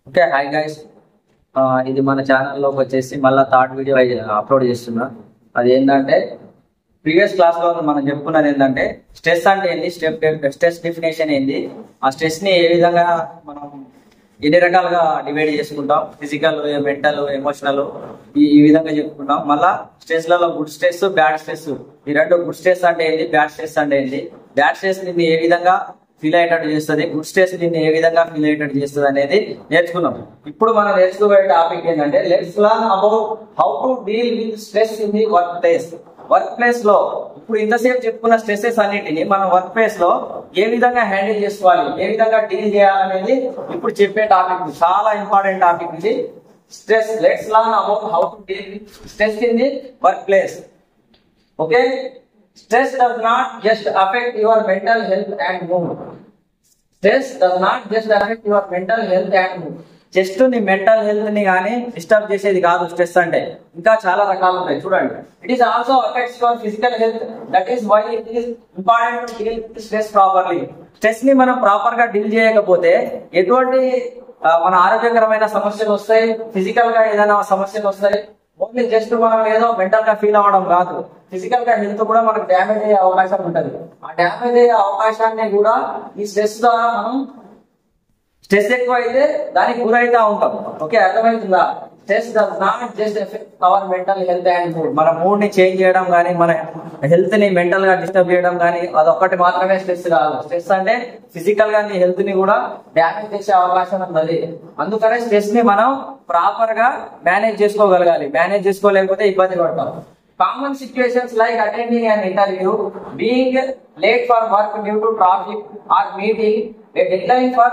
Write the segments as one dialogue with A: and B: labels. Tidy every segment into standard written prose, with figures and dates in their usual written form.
A: Okay, hi guys. ఇది మన ఛానల్లోకి వచ్చేసి మళ్ళీ థర్డ్ వీడియో అప్లోడ్ చేస్తున్నా. అది ఏంటంటే ప్రీవియస్ క్లాస్లో మనం చెప్పుకున్నది ఏంటంటే స్ట్రెస్ అంటే ఏంది, స్ట్రెస్ డెఫినేషన్ ఏంది, ఆ స్ట్రెస్ని ఏ విధంగా మనం ఎన్ని రకాలుగా డివైడ్ చేసుకుంటాం, ఫిజికల్, మెంటల్, ఎమోషనల్, ఈ విధంగా చెప్పుకుంటాం. మళ్ళీ స్ట్రెస్లలో గుడ్ స్ట్రెస్, బ్యాడ్ స్ట్రెస్, ఈ రెండు. గుడ్ స్ట్రెస్ అంటే ఏంది, బ్యాడ్ స్ట్రెస్ అంటే ఏంది, బ్యాడ్ స్ట్రెస్ ని ఏ విధంగా ఫీల్ అయ్యేటట్టు చేస్తుంది, గుడ్ స్ట్రెస్ నిన్ను ఏ విధంగా ఫీల్ అయ్యేటట్టు చేస్తుంది అనేది నేర్చుకున్నాం. ఇప్పుడు మనం నేర్చుకోబోయే టాపిక్ ఏంటంటే let's learn about how to deal with stress in the work place. Work place లో ఇప్పుడు ఇంతసేపు చెప్పుకున్న స్ట్రెసెస్ అన్నిటిని మనం వర్క్ ప్లేస్ లో ఏ విధంగా హ్యాండిల్ చేసుకోవాలి, ఏ విధంగా డీల్ చేయాలనేది ఇప్పుడు చెప్పే టాపిక్. చాలా ఇంపార్టెంట్ టాపిక్ ఇది, stress. Let's learn about how to deal with stress in the work place. Okay, stress does not just affect your mental health and mood. Stress does not just affect your mental health and mood. Just నీ mental health ని కానీ disturb చేసేది కాదు stress అంటే, ఇంకా చాలా రకాలు ఉంటాయి చూడండి. It is also affects your physical health. That is why it is important to deal with stress properly. Stress ని మనం ప్రాపర్ గా డీల్ చేయకపోతే ఎటువంటి మన ఆరోగ్యకరమైన సమస్యలు వస్తాయి, ఫిజికల్ గా ఏదైనా సమస్యలు వస్తాయి. ఓన్లీ జస్ట్ మనం ఏదో మెంటల్ గా ఫీల్ అవ్వడం కాదు, ఫిజికల్ గా హెల్త్ కూడా మనకు డ్యామేజ్ అయ్యే అవకాశం ఉంటుంది. ఆ డ్యామేజ్ అయ్యే అవకాశాన్ని కూడా ఈ స్ట్రెస్ ద్వారా మనం, స్ట్రెస్ ఎక్కువ అయితే దానికి గురైతా ఉంటాం. ఓకే, అర్థమవుతుందా? Stress does not just effect hour mental health and mood. మన మూడ్ ని చేంజ్ చేయడం కానీ, మన హెల్త్ ని మెంటల్ గా డిస్టర్బ్ చేయడం కానీ, అదొక్కటి మాత్రమే స్ట్రెస్ కాదు. స్ట్రెస్ అంటే ఫిజికల్ గా నీ హెల్త్ ని కూడా డ్యామేజ్ చేసే అవకాశం ఉన్నది. అందుకనే స్ట్రెస్ ని మనం ప్రాపర్ గా మేనేజ్ చేసుకోగలగాలి. మేనేజ్ చేసుకోలేకపోతే ఇబ్బంది పడతాం. Common situations like attending an interview, being late for work due to traffic, or meeting a deadline for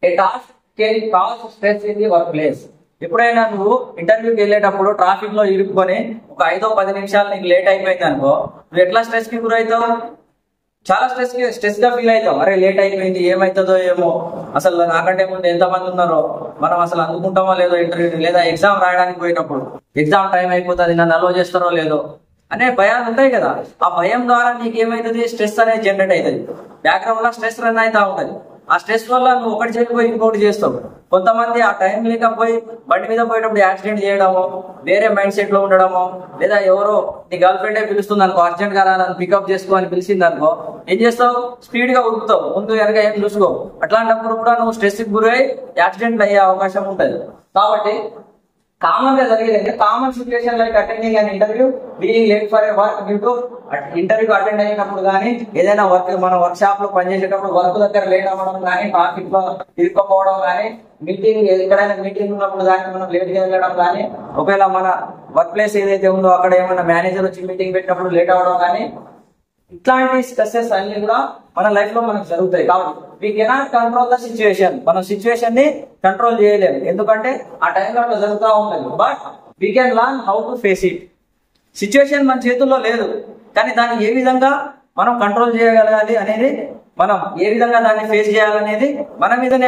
A: a task can cause stress in the workplace. ఎప్పుడైనా నువ్వు ఇంటర్వ్యూకి వెళ్ళేటప్పుడు ట్రాఫిక్ లో ఇరుక్కొని ఒక 5-10 నిమిషాలు నీకు లేట్ అయిపోయింది అనుకో, నువ్వు ఎట్లా స్ట్రెస్ కి గురవుతావు? చాలా స్ట్రెస్ గా ఫీల్ అవుతావు. అరే లేట్ అయిపోయింది, ఏమవుతుందో ఏమో, అసలు నాకంటే ముందు ఎంతమంది ఉన్నారో, మనం అసలు అందుకుంటామో లేదో ఇంటర్వ్యూ, లేదా ఎగ్జామ్ రాయడానికి పోయినప్పుడు ఎగ్జామ్ టైం అయిపోతుంది, నన్ను అలో చేస్తారో లేదో అనే భయాలు ఉంటాయి కదా. ఆ భయం ద్వారా నీకు ఏమవుతుంది, స్ట్రెస్ అనేది జనరేట్ అవుతుంది. బ్యాక్గ్రౌండ్ లో స్ట్రెస్ రన్ అవుతా ఉంటుంది. ఆ స్ట్రెస్ వల్ల నువ్వు ఒకటి చేయకపోయి ఇంకోటి చేస్తావు. కొంతమంది ఆ టైం లేకపోయి బండి మీద పోయేటప్పుడు యాక్సిడెంట్ చేయడము, వేరే మైండ్ సెట్ లో ఉండడము, లేదా ఎవరో నీ గర్ల్ ఫ్రెండే పిలుస్తుంది అనుకో, అర్జెంట్ గా నన్ను పికప్ చేసుకో అని పిలిచింది అనుకో, ఏం చేస్తావు? స్పీడ్ గా ఉరుకుతావు, ముందు వెనక ఏం చూసుకో. అట్లాంటప్పుడు కూడా నువ్వు స్ట్రెస్ కి గురై యాక్సిడెంట్ అయ్యే అవకాశం ఉంటుంది. కాబట్టి కామన్ గా జరిగేది common situation like attending and interview, being late for a work due to interview attend అయినప్పుడు కానీ, ఏదైనా వర్క్ మన వర్క్ షాప్ లో పనిచేసేటప్పుడు వర్క్ దగ్గర లేట్ అవ్వడం కానీ, ట్రాఫిక్ లో ఇరుక్కపోవడం కానీ, మీటింగ్ ఎక్కడైనా మీటింగ్ ఉన్నప్పుడు దానికి మనం లేట్ గా వెళ్ళడం కానీ, ఒకవేళ మన వర్క్ ప్లేస్ ఏదైతే ఉందో అక్కడ ఏమైనా మేనేజర్ వచ్చి మీటింగ్ పెట్టినప్పుడు లేట్ అవ్వడం కానీ, ఇట్లాంటి స్ట్రెసెస్ అన్ని కూడా మన లైఫ్ లో మనకు జరుగుతాయి. కాబట్టి we cannot control the situation. మనం సిచ్యువేషన్ ని కంట్రోల్ చేయలేము, ఎందుకంటే ఆ టైంలో అట్లా జరుగుతూ ఉంటుంది. But we can learn how to face it. Situation మన చేతుల్లో లేదు, కానీ దాన్ని ఏ విధంగా మనం కంట్రోల్ చేయగలగాలి అనేది, మనం ఏ విధంగా దాన్ని ఫేస్ చేయాలనేది మన మీదనే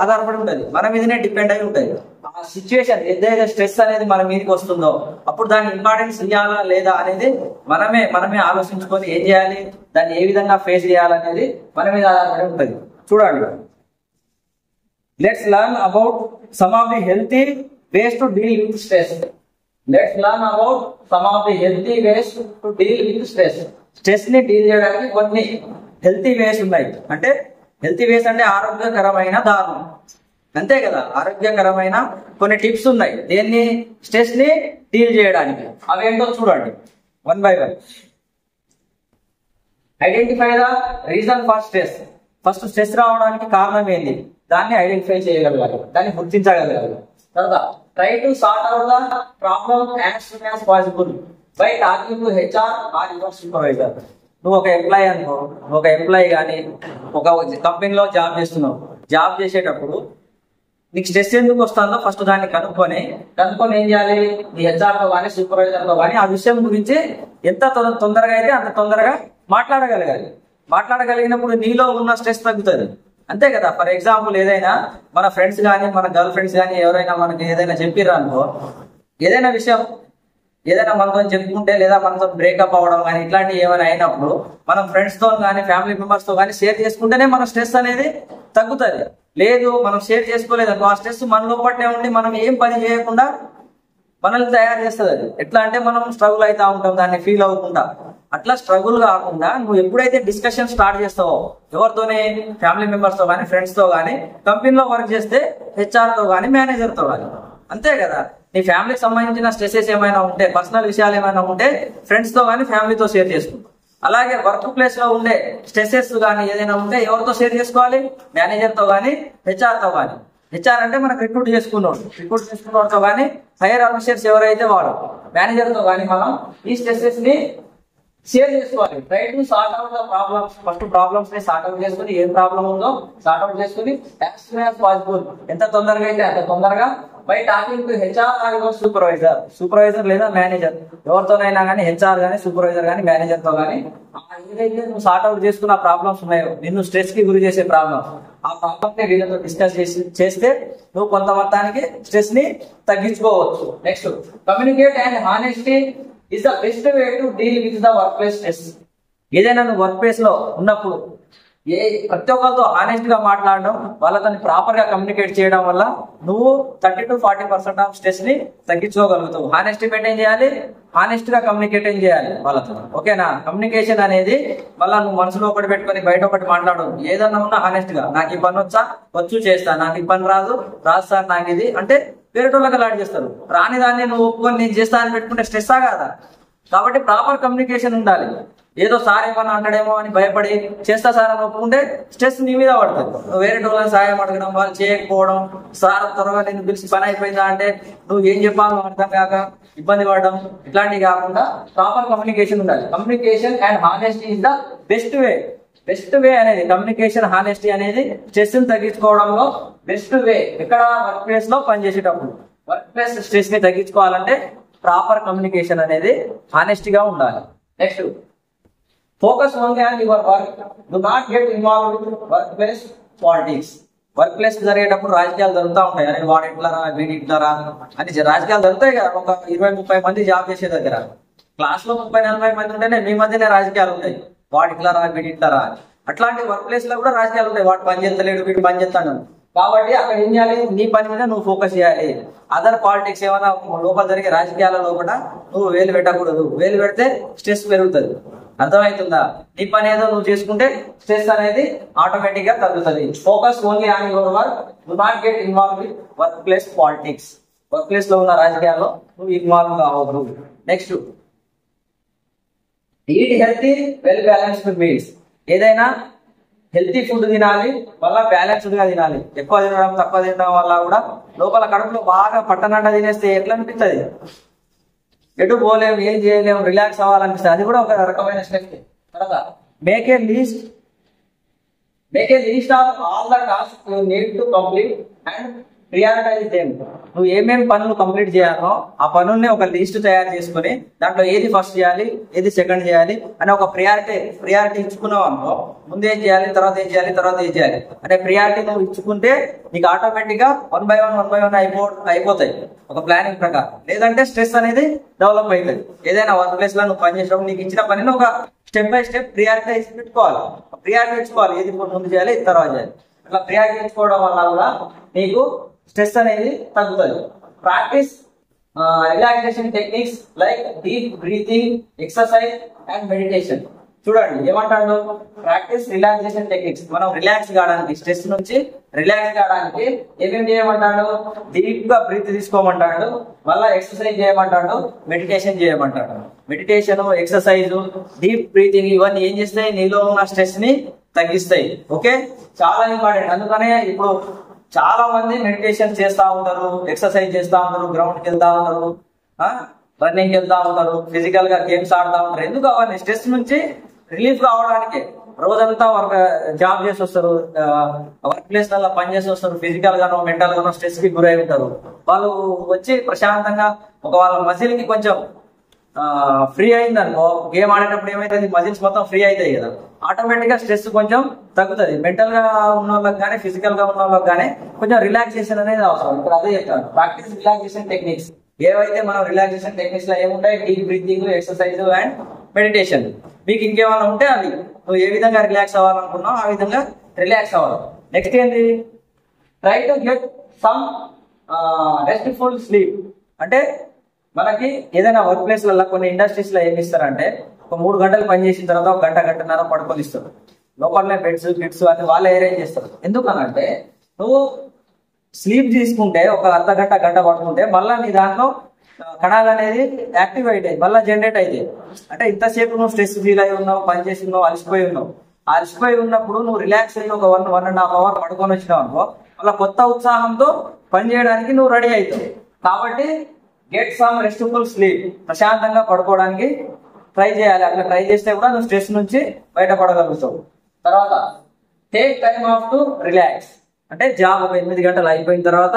A: ఆధారపడి ఉంటుంది, మన మీదనే డిపెండ్ అయి ఉంటుంది. ఆ సిచ్యువేషన్ ఏదైతే స్ట్రెస్ అనేది మన మీదకి వస్తుందో అప్పుడు దాన్ని ఇంపార్టెన్స్ ఇవ్వాలా లేదా అనేది మనమే ఆలోచించుకొని ఏం చేయాలి, దాన్ని ఏ విధంగా ఫేస్ చేయాలనేది మన మీద ఆధారపడి ఉంటుంది. చూడండి, let's learn about some of the healthy ways to deal with stress. Let's learn about some of the healthy ways to deal with stress. Stress ని డీల్ చేయడానికి కొన్ని హెల్తీ వేస్ ఉన్నాయి. అంటే హెల్తీ వేస్ అంటే ఆరోగ్యకరమైన దారుణం, అంతే కదా. ఆరోగ్యకరమైన కొన్ని టిప్స్ ఉన్నాయి దేన్ని, స్ట్రెస్ ని డీల్ చేయడానికి. అవేంటో చూడండి one by one. Identify the reason for stress. First stress రావడానికి కారణం ఏంటి, దాన్ని ఐడెంటిఫై చేయగలగాలి, దాన్ని గుర్తించగలగాలి. తర్వాత try to sort out the problem as soon as possible by talking to HR or your supervisor. నువ్వు ఒక ఎంప్లాయీ అనుకో, ఒక ఎంప్లాయీ కానీ ఒక కంపెనీలో జాబ్ చేస్తున్నావు. జాబ్ చేసేటప్పుడు నీకు స్ట్రెస్ ఎందుకు వస్తుందో ఫస్ట్ దాన్ని కనుక్కొని ఏం చేయాలి, నీ హెచ్ఆర్తో కానీ సూపర్వైజర్తో కానీ ఆ విషయం గురించి ఎంత తొందరగా అయితే అంత తొందరగా మాట్లాడగలగాలి. మాట్లాడగలిగినప్పుడు నీలో ఉన్న స్ట్రెస్ తగ్గుతుంది, అంతే కదా. ఫర్ ఎగ్జాంపుల్ ఏదైనా మన ఫ్రెండ్స్ కానీ, మన గర్ల్ ఫ్రెండ్స్ కానీ ఎవరైనా మనకి ఏదైనా చెప్పిర్రు అనుకో, ఏదైనా విషయం ఏదైనా మనతో చెప్పుకుంటే లేదా మనతో బ్రేకప్ అవ్వడం కానీ ఇట్లాంటివి ఏమైనా అయినప్పుడు మనం ఫ్రెండ్స్ తో కానీ ఫ్యామిలీ మెంబర్స్ తో కానీ షేర్ చేసుకుంటేనే మన స్ట్రెస్ అనేది తగ్గుతుంది. లేదు మనం షేర్ చేసుకోలేదు అనుకో, ఆ స్ట్రెస్ మన లోపలనే ఉండి మనం ఏం పని చేయకుండా మనల్ని తయారు చేస్తుంది. అది ఎట్లా అంటే మనం స్ట్రగుల్ అవుతా ఉంటాం దాన్ని ఫీల్ అవ్వకుండా. అట్లా స్ట్రగుల్ కాకుండా నువ్వు ఎప్పుడైతే డిస్కషన్ స్టార్ట్ చేస్తావో ఎవరితోనే, ఫ్యామిలీ మెంబర్స్ తో కానీ ఫ్రెండ్స్ తో కానీ, కంపెనీలో వర్క్ చేస్తే హెచ్ఆర్ తో కానీ మేనేజర్ తో కానీ, అంతే కదా. నీ ఫ్యామిలీకి సంబంధించిన స్ట్రెసెస్ ఏమైనా ఉంటే, పర్సనల్ విషయాలు ఏమైనా ఉంటే ఫ్రెండ్స్ తో కానీ ఫ్యామిలీతో షేర్ చేసుకుంటాం. అలాగే వర్క్ ప్లేస్ లో ఉండే స్ట్రెసెస్ కానీ ఏదైనా ఉంటే ఎవరితో షేర్ చేసుకోవాలి? మేనేజర్ తో కానీ హెచ్ఆర్ తో కానీ. హెచ్ఆర్ అంటే మనకు రిక్రూట్ చేసుకున్నోడితో కానీ, హైయర్ ఆఫీసర్స్ ఎవరైతే వాడు మేనేజర్ తో కానీ మనం ఈ స్ట్రెసెస్ ని షేర్ చేసుకోవాలి. Try to sort out the problems. First problems ని సార్ట్ అవుట్ చేసుకుని, ఏం ప్రాబ్లం ఉందో సార్ట్ అవుట్ చేసుకుని యాజ్ సూన్ యాజ్ పాసిబుల్, ఎంత తొందరగా అయితే అంత తొందరగా, by talking to HR or supervisor లేదా మేనేజర్, ఎవరితోనైనా కానీ హెచ్ఆర్ కానీ సూపర్వైజర్ కానీ మేనేజర్ తో కానీ ఏదైతే నువ్వు సార్ట్ అవుట్ చేసుకున్న ప్రాబ్లమ్స్ ఉన్నాయో, నిన్ను స్ట్రెస్ కి గురి చేసే ప్రాబ్లమ్స్, ఆ ప్రాబ్లమ్ ని వీళ్ళతో డిస్కస్ చేస్తే నువ్వు కొంత మొత్తానికి స్ట్రెస్ ని తగ్గించుకోవచ్చు. Next, communicate and honesty is the best way to deal with the workplace stress. ఏదైనా నువ్వు వర్క్ ప్లేస్ లో ఉన్నప్పుడు ప్రతి ఒక్కరితో హానెస్ట్ గా మాట్లాడడం, వాళ్ళతో ప్రాపర్ గా కమ్యూనికేట్ చేయడం వల్ల నువ్వు 30 to 40% ఆఫ్ స్ట్రెస్ ని తగ్గించుకోగలుగుతావు. హానెస్టీ మెయింటైన్ చేయాలి, హానెస్ట్ గా కమ్యూనికేట్ చేయాలి వాళ్ళతో. ఓకేనా? కమ్యూనికేషన్ అనేది మళ్ళీ నువ్వు మనసులో ఒకటి పెట్టుకొని బయట ఒకటి మాట్లాడు. ఏదన్నా ఉన్నా హానెస్ట్ గా, నాకు ఈ పని వచ్చు చేస్తా, నాకు ఈ పని రాదు సార్ నాకు ఇది అంటే వేరేటోళ్ళకి అలాంటి చేస్తారు. రాని దాన్ని నువ్వు ఒప్పుకొని నేను చేస్తా అని పెట్టుకుంటే స్ట్రెస్ కాదా? కాబట్టి ప్రాపర్ కమ్యూనికేషన్ ఉండాలి. ఏదో సార్ ఏమన్నా అంటాడేమో అని భయపడి చేస్తా సార్ అని ఒప్పుకుంటే స్ట్రెస్ నీ మీద పడుతుంది. నువ్వు వేరే వాళ్ళని సాయం అడగడం, వాళ్ళు చేయకపోవడం, సార్ త్వరగా నేను పిలిచి పని అయిపోయిందా అంటే నువ్వు ఏం చెప్పాలో అర్థం కాక ఇబ్బంది పడడం, ఇట్లాంటివి కాకుండా ప్రాపర్ కమ్యూనికేషన్ ఉండాలి. Communication and honesty is the best way అనేది, కమ్యూనికేషన్ హానెస్టీ అనేది స్ట్రెస్ ని తగ్గించుకోవడంలో బెస్ట్ వే. ఇక్కడ వర్క్ ప్లేస్ లో పనిచేసేటప్పుడు వర్క్ ప్లేస్ స్ట్రెస్ ని తగ్గించుకోవాలంటే ప్రాపర్ కమ్యూనికేషన్ అనేది హానెస్టీ గా ఉండాలి. Next, focus only on your work, do not get involve with work place politics. Work place జరిగేటప్పుడు రాజకీయాలు జరుగుతూ ఉంటాయి. అరే వాడు ఇట్లారా వీడి ఇట్లారా అని రాజకీయాలు జరుగుతాయి కదా. ఒక 20-30 మంది జాబ్ చేసే దగ్గర క్లాస్ లో 30-40 మంది ఉంటేనే మీ మధ్యనే రాజకీయాలు ఉంటాయి. వాడు ఇట్లారా వీడి ఇట్లారా. అట్లాంటి వర్క్ ప్లేస్ లో కూడా రాజకీయాలు ఉంటాయి. వాడు పని చేస్తలేడు, వీడు పని చేస్తాడు. కాబట్టి అక్కడ ఏం చేయాలి? నీ పని మీద నువ్వు ఫోకస్ చేయాలి. అదర్ పాలిటిక్స్ ఏమైనా లోపల జరిగే రాజకీయాల లోపల నువ్వు వేలు పెట్టకూడదు. వేలు పెడితే స్ట్రెస్ పెరుగుతుంది. అర్థమవుతుందా? నీ పని ఏదో నువ్వు చేసుకుంటే స్ట్రెస్ అనేది ఆటోమేటిక్ గా తగ్గుతుంది. Focus only on your work, do not get involve with work place politics. Work place లో ఉన్న రాజకీయాల్లో నువ్వు ఇన్వాల్వ్ కావద్దు. Next, eat healthy well balanced meals. ఏదైనా హెల్తీ ఫుడ్ తినాలి, మళ్ళీ బ్యాలెన్స్డ్ గా తినాలి. ఎక్కువ తినడం తక్కువ తినడం వల్ల కూడా లోపల కడుపులో బాగా పట్టనంట తినేస్తే ఎట్లా అనిపిస్తుంది? ఎటు పోలేము, ఏం చేయలేము, రిలాక్స్ అవ్వాలనిపిస్తుంది. అది కూడా ఒక రకమైన స్ట్రెస్. తర్వాత make a least of all the task you need to complete and prioritise them. నువ్వు ఏమేమి పనులు కంప్లీట్ చేయాలో ఆ పనుల్ని ఒక లిస్ట్ తయారు చేసుకుని దాంట్లో ఏది ఫస్ట్ చేయాలి, ఏది సెకండ్ చేయాలి అని ఒక ప్రియారిటీ ఇచ్చుకున్నావు అనుకో. ముందు ఏం చేయాలి, తర్వాత ఏం చేయాలి, తర్వాత ఏం చేయాలి అనే ప్రియారిటీ నువ్వు ఇచ్చుకుంటే నీకు ఆటోమేటిక్ గా 1 by 1 అయిపోతాయి ఒక ప్లానింగ్ ప్రకారం. లేదంటే స్ట్రెస్ అనేది డెవలప్ అవుతుంది. ఏదైనా వర్క్ ప్లేస్ లో నువ్వు పని చేసినప్పుడు నీకు ఇచ్చిన పనిని ఒక స్టెప్ బై స్టెప్ ప్రియారిటీ పెట్టుకోవాలి. ప్రియారిటీ ఇచ్చుకోవాలి, ఏది ముందు చేయాలి, ఇది తర్వాత చేయాలి. అట్లా ప్రియారిటీ ఇచ్చుకోవడం వల్ల కూడా నీకు స్ట్రెస్ అనేది తగ్గుతుంది. Practice relaxation techniques like deep breathing, exercise and meditation. చూడండి ఏమంటాడు? Practice relaxation techniques. మనం రిలాక్స్ కావడానికి, స్ట్రెస్ నుంచి రిలాక్స్ కావడానికి ఏమేమి చేయమంటాడు? డీప్ గా బ్రీత్ తీసుకోమంటాడు, మళ్ళీ ఎక్సర్సైజ్ చేయమంటాడు, మెడిటేషన్ చేయమంటాడు. మెడిటేషన్, ఎక్సర్సైజ్, డీప్ బ్రీతింగ్ ఇవన్నీ ఏం చేస్తాయి? నీలో ఉన్న స్ట్రెస్ ని తగ్గిస్తాయి. ఓకే, చాలా ఇంపార్టెంట్. అందుకనే ఇప్పుడు చాలా మంది మెడిటేషన్ చేస్తా ఉంటారు, ఎక్సర్సైజ్ చేస్తా ఉంటారు, గ్రౌండ్ కి వెళ్తా ఉంటారు, రన్నింగ్ వెళ్తా ఉంటారు, ఫిజికల్ గా గేమ్స్ ఆడుతూ ఉంటారు. ఎందుకు? అవన్నీ స్ట్రెస్ నుంచి రిలీఫ్ కావడానికి. రోజంతా జాబ్ చేసి వస్తారు, వర్క్ ప్లేస్ లలో పని చేసి వస్తారు, ఫిజికల్ గానో మెంటల్ గానో స్ట్రెస్ కి గురై ఉంటారు. వాళ్ళు వచ్చి ప్రశాంతంగా వాళ్ళ మజిల్ కి కొంచెం ఫ్రీ అయింది అనుకో, గేమ్ ఆడేటప్పుడు ఏమైతుంది? మజిల్స్ మొత్తం ఫ్రీ అవుతాయి కదా, ఆటోమేటిక్ గా స్ట్రెస్ కొంచెం తగ్గుతుంది. మెంటల్ గా ఉన్న వాళ్ళకి కానీ ఫిజికల్ గా ఉన్న వాళ్ళకి కానీ కొంచెం రిలాక్సేషన్ అనేది అవసరం. ఇప్పుడు అదే చెప్తాను, ప్రాక్టీస్ రిలాక్సేషన్ టెక్నిక్స్ ఏవైతే మనం రిలాక్సేషన్ టెక్నిక్స్ లో ఏముంటాయి, deep breathing, exercise and meditation. మీకు ఇంకేమైనా ఉంటే అవి నువ్వు ఏ విధంగా రిలాక్స్ అవ్వాలనుకున్నావు ఆ విధంగా రిలాక్స్ అవ్వాలి. నెక్స్ట్ ఏంటి, try to get some RESTful sleep. అంటే మనకి ఏదైనా వర్క్ ప్లేస్లలో కొన్ని ఇండస్ట్రీస్ లో ఏమి ఇస్తారంటే ఒక 3 గంటలు పని చేసిన తర్వాత ఒక గంటన్నర పడుకొని ఇస్తారు. లోపలనే బెడ్స్ గిడ్స్ అని వాళ్ళే అరేంజ్ చేస్తారు. ఎందుకనంటే నువ్వు స్లీప్ తీసుకుంటే ఒక గంట పడుకుంటే మళ్ళీ నీ దాంట్లో కణాలు అనేది యాక్టివేట్ అయ్యి మళ్ళీ జనరేట్ అవుతాయి. అంటే ఇంతసేపు నువ్వు స్ట్రెస్ ఫీల్ అయి ఉన్నావు, పని చేసి ఉన్నావు, అలసిపోయి ఉన్నావు. అలసిపోయి ఉన్నప్పుడు నువ్వు రిలాక్స్ అయ్యి ఒక 1.5 hour పడుకొని వచ్చినావు అనుకో, మళ్ళీ కొత్త ఉత్సాహంతో పని చేయడానికి నువ్వు రెడీ అవుతావు. కాబట్టి గెట్ సమ్ రెస్ట్ఫుల్ స్లీప్, ప్రశాంతంగా పడుకోవడానికి ట్రై చేయాలి. అట్లా ట్రై చేస్తే కూడా నువ్వు స్ట్రెస్ నుంచి బయటపడగలుగుతావు. తర్వాత take time off to relax. అంటే జాబ్ ఒక 8 గంటలు అయిపోయిన తర్వాత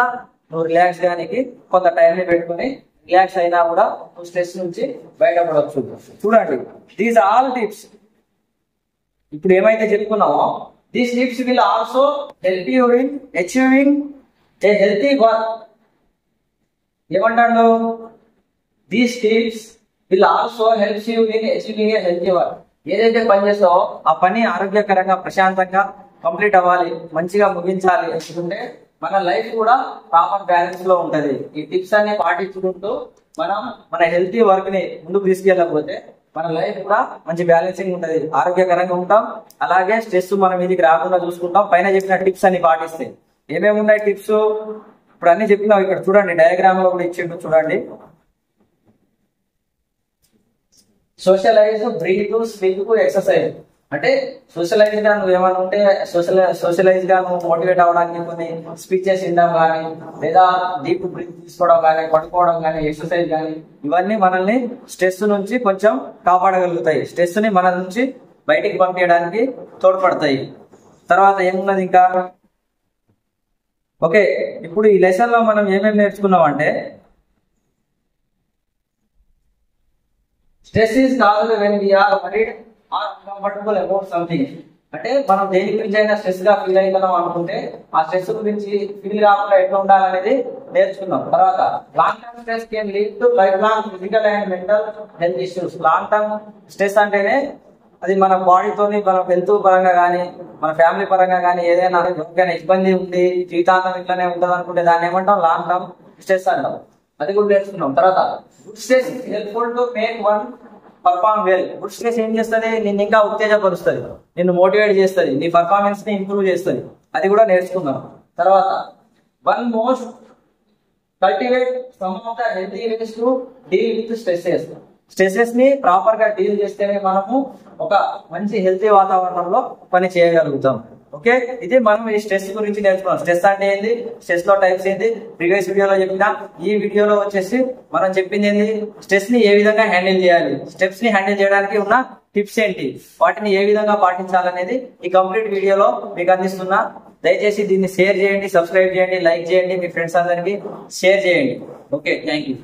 A: నువ్వు రిలాక్స్ గానికి కొంత టైంని పెట్టుకుని రిలాక్స్ అయినా కూడా నువ్వు స్ట్రెస్ నుంచి బయటపడవచ్చు. చూడండి, దీస్ ఆల్ టిప్స్ ఇప్పుడు ఏమైతే చెప్పుకున్నామో these tips will also help you in achieving a healthy work. ఏమంటాడు, these tips will also help you in achieving a healthy work. ఏదైతే పని చేస్తావో ఆ పని ఆరోగ్యకరంగా ప్రశాంతంగా కంప్లీట్ అవ్వాలి, మంచిగా ముగించాలి అనుకుంటే మన లైఫ్ కూడా ప్రాపర్ బ్యాలెన్స్ లో ఉంటది. ఈ టిప్స్ అన్ని పాటించుకుంటూ మనం మన హెల్తీ వర్క్ ని ముందుకు తీసుకెళ్ళకపోతే మన లైఫ్ కూడా మంచి బ్యాలెన్సింగ్ ఉంటది, ఆరోగ్యకరంగా ఉంటాం. అలాగే స్ట్రెస్ మనం మీదికి రాకుండా చూసుకుంటాం. పైన చెప్పిన టిప్స్ అన్ని పాటిస్తే ఏమేమి ఉన్నాయి టిప్స్ ఇప్పుడు అన్ని చెప్పినాం. ఇక్కడ చూడండి, డయాగ్రామ్ లో కూడా ఇచ్చిండు చూడండి. Socialize, breathe, sleep, exercise. అంటే సోషలైజ్ గా నువ్వు ఏమైనా ఉంటే సోషలైజ్ గా నువ్వు మోటివేట్ అవ్వడానికి కొన్ని స్పీచెస్ వినడం కానీ, లేదా డీప్ బ్రీత్ తీసుకోవడం కానీ, పడుకోవడం కానీ, ఎక్సర్సైజ్ కానీ, ఇవన్నీ మనల్ని స్ట్రెస్ నుంచి కొంచెం కాపాడగలుగుతాయి. స్ట్రెస్ ని మన నుంచి బయటికి పంపించడానికి తోడ్పడతాయి. తర్వాత ఏమున్నది ఇంకా, ఓకే ఇప్పుడు ఈ లెసన్ లో మనం ఏమేమి నేర్చుకున్నాం అంటే stress is caused when we are worried or uncomfortable about something. అంటే మనం దేని గురించి అయినా స్ట్రెస్ గా ఫీల్ అవుతున్నాం అనుకుంటే ఆ స్ట్రెస్ గురించి ఫీల్ కాకుండా ఎట్లా ఉండాలనేది నేర్చుకున్నాం. తర్వాత long term stress can lead to life long physical and mental health issues. Long term stress అంటేనే అది మన బాడీతోని, మన హెల్త్ పరంగా కానీ, మన ఫ్యామిలీ పరంగా కానీ ఏదైనా ఇబ్బంది ఉంది, జీవితాంతం ఇట్లానే ఉంటది అనుకుంటే దాన్ని ఏమంటాం, లాంగ్ టర్మ్ స్ట్రెస్ అంటాం. అది కూడా నేర్చుకున్నాం. తర్వాత good stress helpful to make one perform well. Good stress ఏం చేస్తుంది, నిన్ను ఇంకా ఉత్తేజపరుస్తుంది, నిన్ను మోటివేట్ చేస్తుంది, నీ పర్ఫార్మెన్స్ ని ఇంప్రూవ్ చేస్తుంది. అది కూడా నేర్చుకున్నాం. తర్వాత one most cultivate some of the healthy ways to deal with stresses. Stresses ని ప్రాపర్ గా డీల్ చేస్తేనే మనము ఒక మంచి హెల్తీ వాతావరణంలో పని చేయగలుగుతాం. ఓకే, ఇది మనం ఈ స్ట్రెస్ గురించి నేర్చుకున్నాం. స్ట్రెస్ అంటే ఏంది, స్ట్రెస్ లో టైప్స్ ఏంది ప్రీవియస్ వీడియోలో చెప్పిన. ఈ వీడియోలో వచ్చేసి మనం చెప్పింది ఏంది, స్ట్రెస్ ని ఏ విధంగా హ్యాండిల్ చేయాలి, స్టెప్స్ ని హ్యాండిల్ చేయడానికి ఉన్న టిప్స్ ఏంటి, వాటిని ఏ విధంగా పాటించాలనేది ఈ కంప్లీట్ వీడియోలో మీకు అందిస్తున్నా. దయచేసి దీన్ని షేర్ చేయండి, సబ్స్క్రైబ్ చేయండి, లైక్ చేయండి, మీ ఫ్రెండ్స్ అందరికి షేర్ చేయండి. Okay, thank you.